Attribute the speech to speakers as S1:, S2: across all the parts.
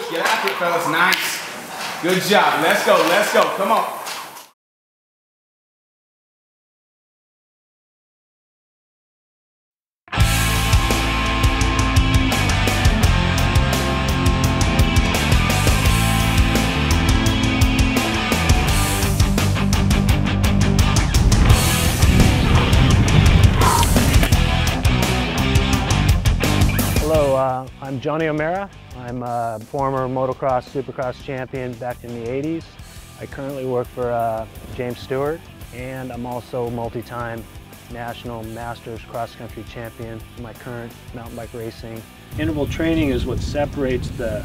S1: Get after it, fellas. Nice. Good job. Let's go. Let's go. Come on.
S2: Hello, I'm Johnny O'Mara. I'm a former motocross, supercross champion back in the 80s. I currently work for James Stewart, and I'm also multi-time national masters cross-country champion in my current mountain bike racing. Interval training is what separates the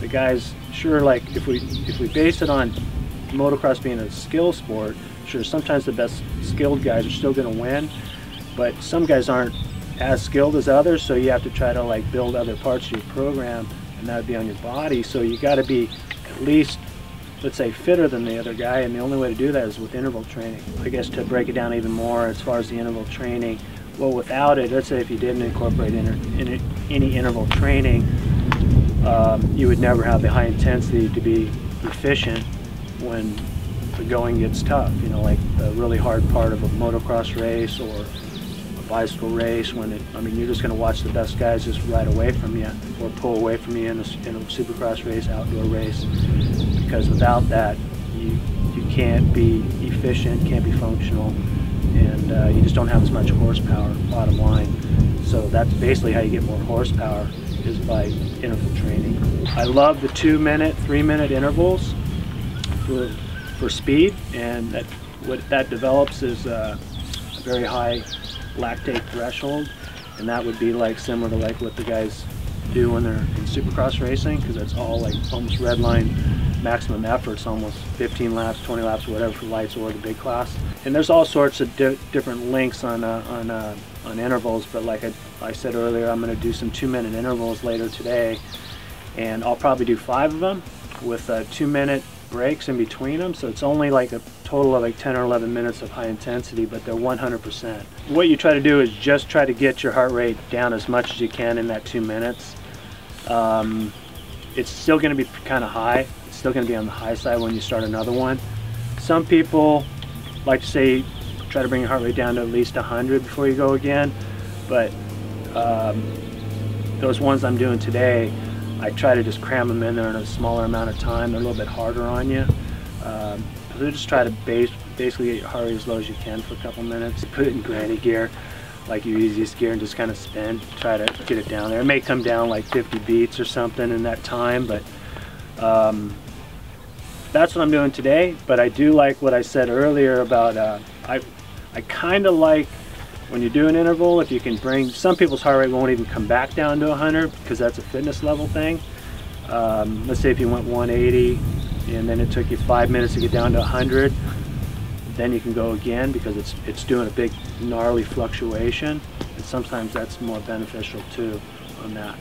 S2: guys. Sure, like if we base it on motocross being a skill sport, sure, sometimes the best skilled guys are still going to win, but some guys aren't as skilled as others, so you have to try to like build other parts of your program, and that would be on your body. So you got to be at least, let's say, fitter than the other guy, and the only way to do that is with interval training. I guess to break it down even more as far as the interval training, well, without it, let's say if you didn't incorporate any interval training, you would never have the high intensity to be efficient when the going gets tough. You know, like the really hard part of a motocross race or bicycle race, when you're just going to watch the best guys just ride away from you or pull away from you in a supercross race, outdoor race, because without that you can't be efficient, can't be functional, and you just don't have as much horsepower, bottom line. So that's basically how you get more horsepower, is by interval training. I love the 2-minute, 3-minute intervals for speed, and what that develops is a very high lactate threshold, and that would be like similar to like what the guys do when they're in supercross racing, because it's all like almost red line maximum efforts, almost 15 laps, 20 laps, whatever, for lights or the big class. And there's all sorts of different lengths on intervals, but like I said earlier, I'm going to do some 2-minute intervals later today, and I'll probably do 5 of them with 2-minute breaks in between them, so it's only like a total of like 10 or 11 minutes of high intensity, but they're 100%. What you try to do is just try to get your heart rate down as much as you can in that 2 minutes. It's still going to be kind of high. It's still going to be on the high side when you start another one. Some people like to say try to bring your heart rate down to at least 100 before you go again, but those ones I'm doing today, I try to just cram them in there in a smaller amount of time. They're a little bit harder on you. So just try to basically get your heart rate as low as you can for a couple minutes. Put it in granny gear, like your easiest gear, and just kind of spin. Try to get it down there. It may come down like 50 beats or something in that time, but that's what I'm doing today. But I do like what I said earlier about, I kind of like when you do an interval, if you can bring, some people's heart rate won't even come back down to 100 because that's a fitness level thing. Let's say if you went 180 and then it took you 5 minutes to get down to 100, then you can go again, because it's doing a big gnarly fluctuation, and sometimes that's more beneficial too on that.